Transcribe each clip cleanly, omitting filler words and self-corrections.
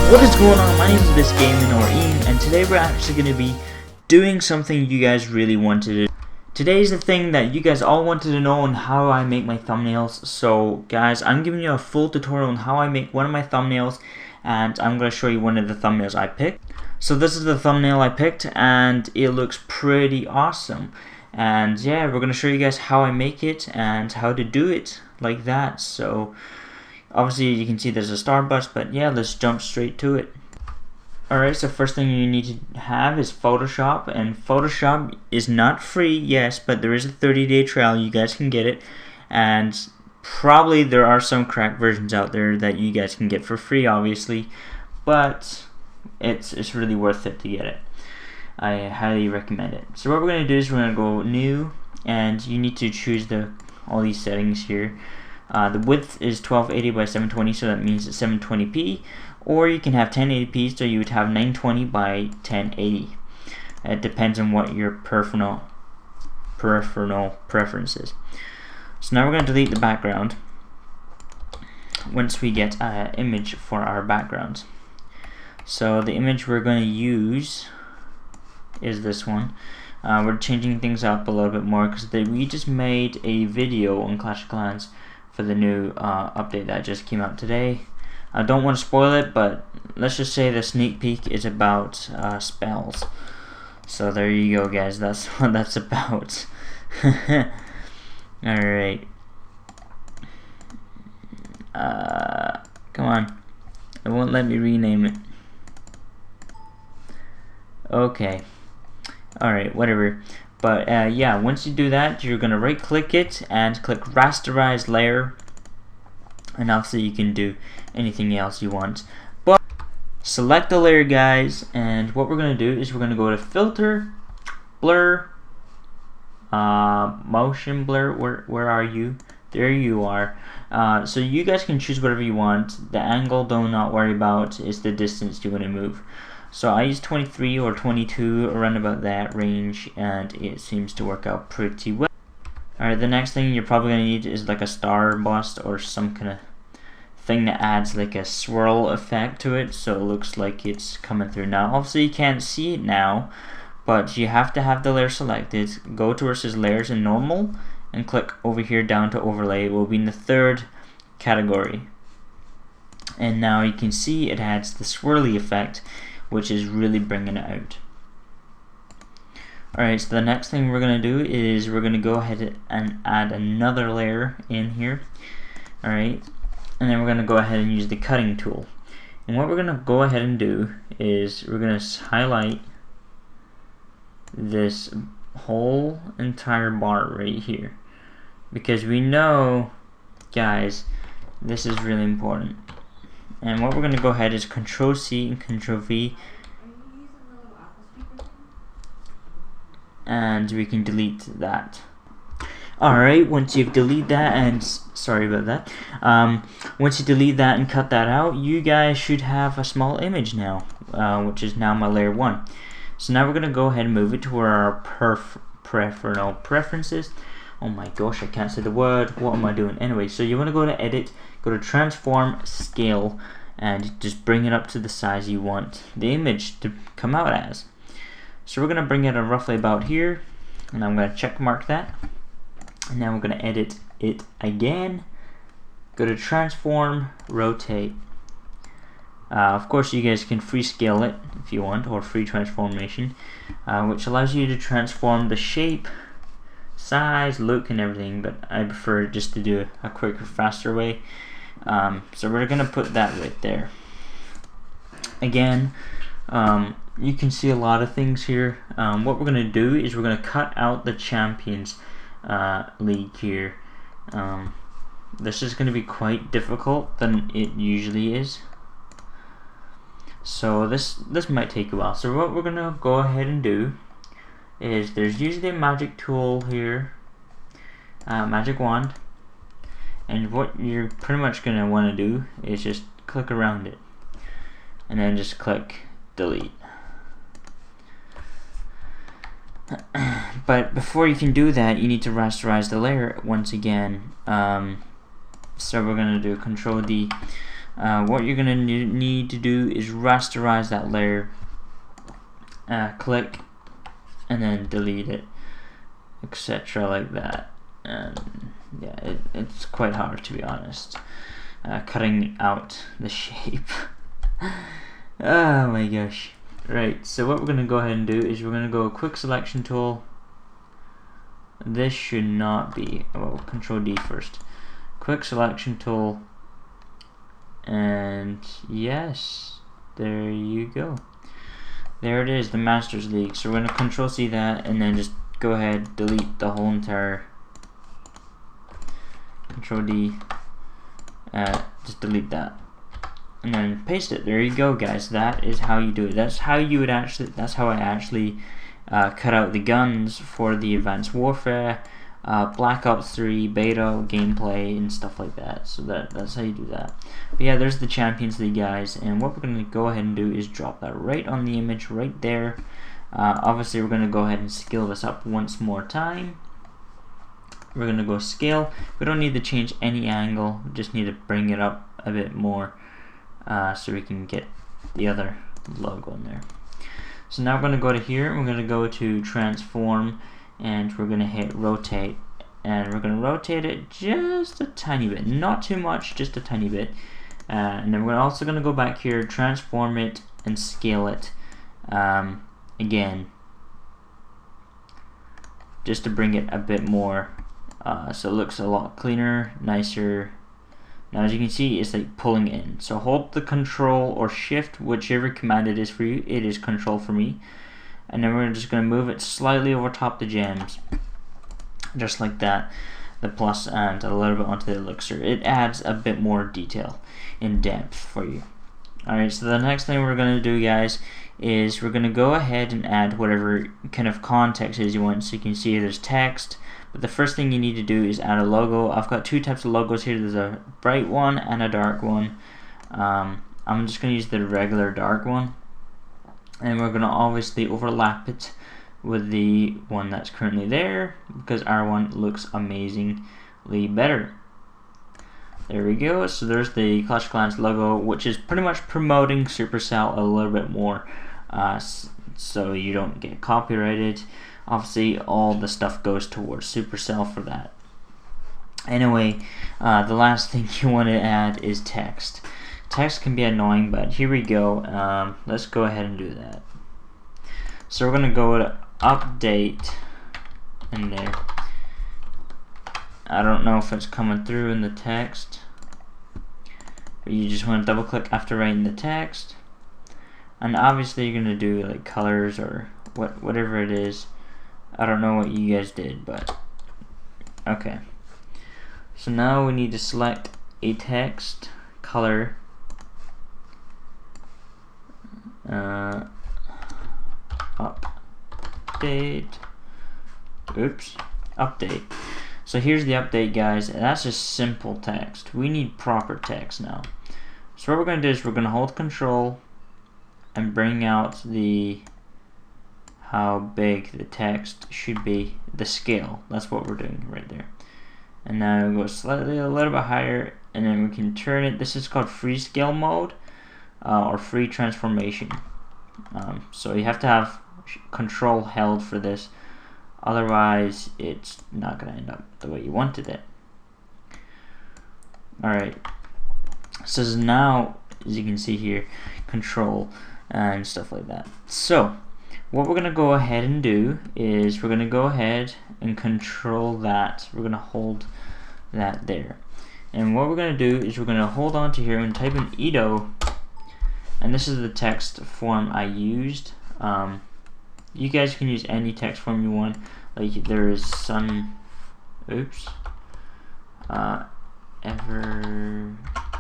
What is going on? My name is AbyssGaming, or Ian, and today we're actually going to be doing something you guys really wanted to. Today's the thing that you guys all wanted to know on how I make my thumbnails. So guys, I'm giving you a full tutorial on how I make one of my thumbnails, and I'm going to show you one of the thumbnails I picked. So this is the thumbnail I picked, and it looks pretty awesome. And yeah, we're going to show you guys how I make it and how to do it like that. So obviously you can see there's a starburst, but yeah, let's jump straight to it. Alright, so first thing you need to have is Photoshop, and Photoshop is not free, yes, but there is a 30-day trial. You guys can get it, and probably there are some cracked versions out there that you guys can get for free, obviously, but it's really worth it to get it. I highly recommend it. So what we're going to do is we're going to go new, and you need to choose all these settings here. The width is 1280 by 720, so that means it's 720p, or you can have 1080p, so you would have 920 by 1080. It depends on what your peripheral preference is. So now we're going to delete the background once we get an image for our background. So the image we're going to use is this one. We're changing things up a little bit more because we just made a video on Clash of Clans for the new update that just came out today. I don't want to spoil it, but let's just say the sneak peek is about spells. So there you go, guys. That's what that's about. Alright. Come on. It won't let me rename it. Okay. Alright, whatever. But yeah, once you do that, you're going to right click it and click rasterize layer, and obviously you can do anything else you want, but select the layer, guys, and what we're going to do is we're going to go to filter, blur, motion blur. Where are you? There you are. So you guys can choose whatever you want. The angle, do not worry about, is the distance you want to move. So I use 23 or 22, around about that range, and it seems to work out pretty well. Alright, the next thing you're probably going to need is like a starburst or some kind of thing that adds like a swirl effect to it, so it looks like it's coming through. Now obviously you can't see it now, but you have to have the layer selected. Go to where it says layers and normal, and click over here down to overlay. It will be in the third category, and now you can see it adds the swirly effect, which is really bringing it out. Alright, so the next thing we're going to do is we're going to go ahead and add another layer in here. Alright, and then we're going to go ahead and use the cutting tool. And what we're going to go ahead and do is we're going to highlight this whole entire bar right here, because we know, guys, this is really important. And what we're going to go ahead is Control C and Control V, and we can delete that. Alright, once you've deleted that, and sorry about that, once you delete that and cut that out, you guys should have a small image now, which is now my layer 1. So now we're going to go ahead and move it to where our peripheral preferences. Oh my gosh, I can't say the word. What am I doing? Anyway, so you want to go to edit, go to transform, scale, and just bring it up to the size you want the image to come out as. So we're going to bring it roughly about here, and I'm going to check mark that. And now we're going to edit it again. Go to transform, rotate. Of course you guys can free scale it if you want, or free transformation, which allows you to transform the shape, size, look, and everything, but I prefer just to do a quicker, faster way. So we're gonna put that right there. Again, you can see a lot of things here. What we're gonna do is we're gonna cut out the Champions League here. This is gonna be quite difficult than it usually is, so this might take a while. So what we're gonna go ahead and do is there's usually a magic tool here, magic wand, and what you're pretty much going to want to do is just click around it and then just click delete. But before you can do that, you need to rasterize the layer once again. So we're going to do Control D, what you're gonna need to do is rasterize that layer. Click and then delete it, etc. like that. And yeah, it's quite hard, to be honest, cutting out the shape. Oh my gosh. Right, so what we're going to go ahead and do is we're going to go quick selection tool. This should not be, well, control D first. Quick selection tool, and yes, there you go. There it is, the Masters League. So we're going to control C that, and then just go ahead, delete the whole entire, control D, just delete that, and then paste it. There you go, guys. That is how you do it. That's how you would actually, that's how I actually cut out the guns for the Advanced Warfare, Black Ops 3 beta gameplay and stuff like that. So that's how you do that. But yeah, there's the Champions League, guys, and what we're going to go ahead and do is drop that right on the image right there. Obviously we're going to go ahead and scale this up once more time. We're going to go scale. We don't need to change any angle, we just need to bring it up a bit more so we can get the other logo in there. So now we're going to go to here, we're going to go to transform, and we're going to hit rotate, and we're going to rotate it just a tiny bit, not too much, just a tiny bit. And then we're also going to go back here, transform it, and scale it again, just to bring it a bit more, so it looks a lot cleaner, nicer. Now as you can see, it's like pulling in. So hold the control or shift, whichever command it is for you. It is control for me. And then we're just going to move it slightly over top the gems, just like that, the plus, and a little bit onto the elixir. It adds a bit more detail in depth for you. Alright, so the next thing we're going to do, guys, is we're going to go ahead and add whatever kind of context is you want. So you can see there's text, but the first thing you need to do is add a logo. I've got two types of logos here. There's a bright one and a dark one. I'm just going to use the regular dark one, and we're going to obviously overlap it with the one that's currently there, because our one looks amazingly better. There we go. So there's the Clash of Clans logo, which is pretty much promoting Supercell a little bit more, so you don't get copyrighted. Obviously all the stuff goes towards Supercell for that. Anyway, the last thing you want to add is text. Text can be annoying, but here we go. Let's go ahead and do that. So we're going to go to update in there. I don't know if it's coming through in the text, but you just want to double click after writing the text, and obviously you're going to do like colors or whatever it is. I don't know what you guys did, but okay. So now we need to select a text color, update. So here's the update, guys, and that's just simple text. We need proper text now. So what we're going to do is we're going to hold control and bring out the how big the text should be, the scale. That's what we're doing right there. And now go slightly a little bit higher, and then we can turn it. This is called free scale mode, or free transformation. So you have to have control held for this, otherwise it's not going to end up the way you wanted it. Alright, so now as you can see here, control and stuff like that. So what we're going to go ahead and do is we're going to go ahead and control that. We're going to hold that there, and what we're going to do is we're going to hold on to here and type in Edo, and this is the text form I used. You guys can use any text form you want, like there is some but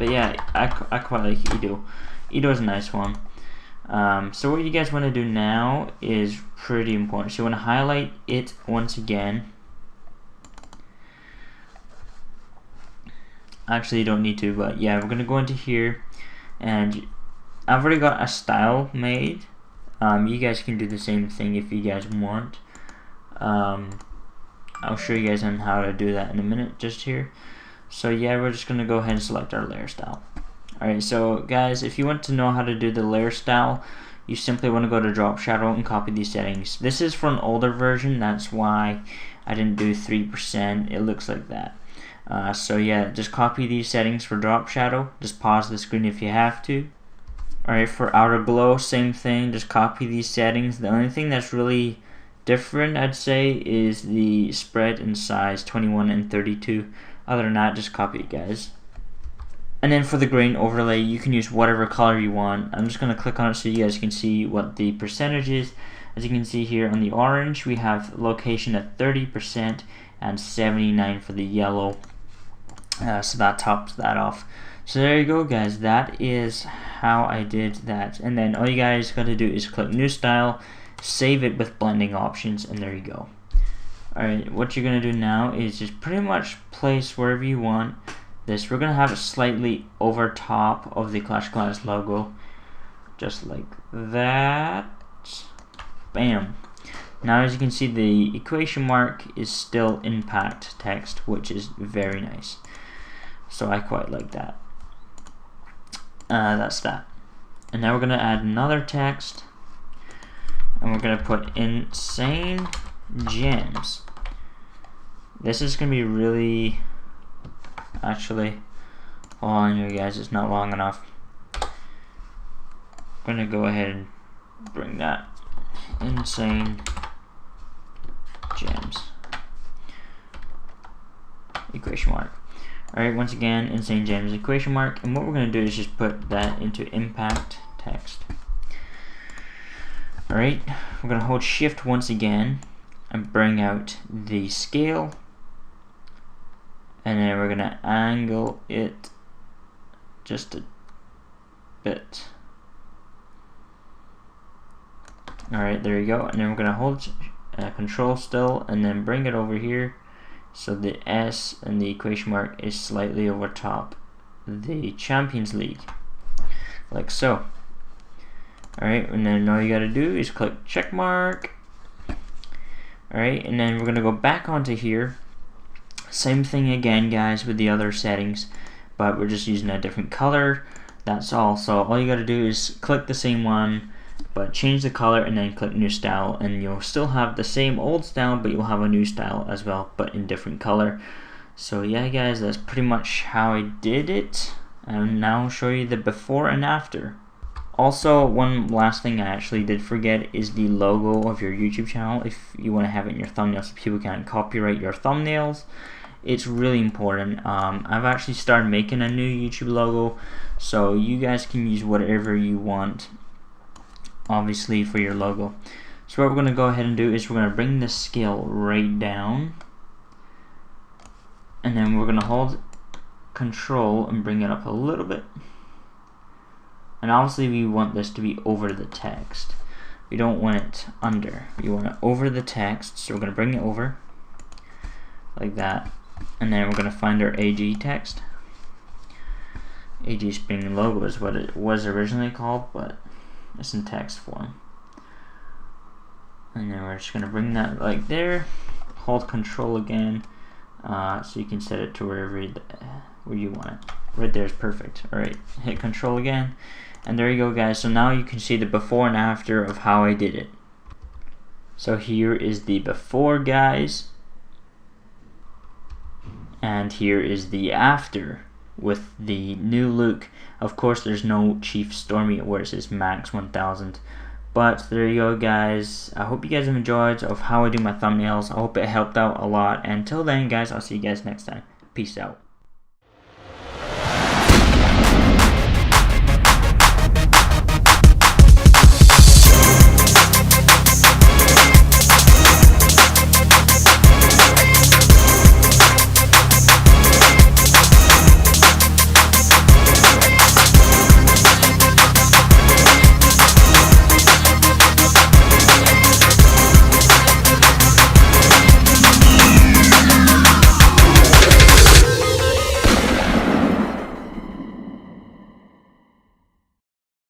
yeah, I quite like Edo. Edo is a nice one. So what you guys want to do now is pretty important. So you want to highlight it once again. Actually you don't need to, but yeah, we're going to go into here, and I've already got a style made. You guys can do the same thing if you guys want. I'll show you guys on how to do that in a minute just here. So yeah, we're just going to go ahead and select our layer style. Alright, so guys, if you want to know how to do the layer style, you simply want to go to drop shadow and copy these settings. This is for an older version, that's why I didn't do 3%, it looks like that. So yeah, just copy these settings for drop shadow, just pause the screen if you have to. Alright, for outer glow, same thing, just copy these settings. The only thing that's really different, I'd say, is the spread and size, 21 and 32. Other than that, just copy it, guys. And then for the grain overlay, you can use whatever color you want. I'm just going to click on it so you guys can see what the percentage is. As you can see here on the orange, we have location at 30% and 79 for the yellow. So that tops that off. So there you go, guys. That is how I did that. And then all you guys got to do is click New Style, save it with blending options, and there you go. Alright, what you're going to do now is just pretty much place wherever you want this. We're going to have it slightly over top of the Clash Clans logo, just like that. Bam. Now as you can see, the equation mark is still impact text, which is very nice. So I quite like that. That's that. And now we're going to add another text, and we're going to put insane gems. This is going to be really, actually, hold on here guys, it's not long enough. I'm going to go ahead and bring that insane gems equation mark. Alright, once again, insane gems equation mark, and what we're going to do is just put that into impact text. Alright, we're going to hold shift once again and bring out the scale, and then we're going to angle it just a bit. Alright, there you go, and then we're going to hold control still and then bring it over here so the S and the equation mark is slightly over top the Champions League, like so. Alright, and then all you gotta do is click check mark. Alright, and then we're gonna go back onto here. Same thing again, guys, with the other settings, but we're just using a different color. That's all. So all you gotta do is click the same one, but change the color and then click new style, and you'll still have the same old style, but you'll have a new style as well, but in different color. So yeah guys, that's pretty much how I did it, and now I'll show you the before and after. Also, one last thing I actually did forget is the logo of your YouTube channel. If you want to have it in your thumbnails so people can't copyright your thumbnails, it's really important. I've actually started making a new YouTube logo, so you guys can use whatever you want, obviously, for your logo. So what we're going to go ahead and do is we're going to bring the scale right down, and then we're going to hold control and bring it up a little bit. And obviously we want this to be over the text. We don't want it under. We want it over the text, so we're going to bring it over like that, and then we're going to find our AG text. AG Spring logo is what it was originally called, but it's in text form. And then we're just going to bring that like there, hold control again, so you can set it to wherever where you want it. Right there is perfect. Alright, hit control again, and there you go guys. So now you can see the before and after of how I did it. So here is the before, guys, and here is the after with the new look. Of course there's no Chief Stormy where it says max 1000, but there you go guys. I hope you guys have enjoyed of how I do my thumbnails. I hope it helped out a lot, and until then guys, I'll see you guys next time. Peace out.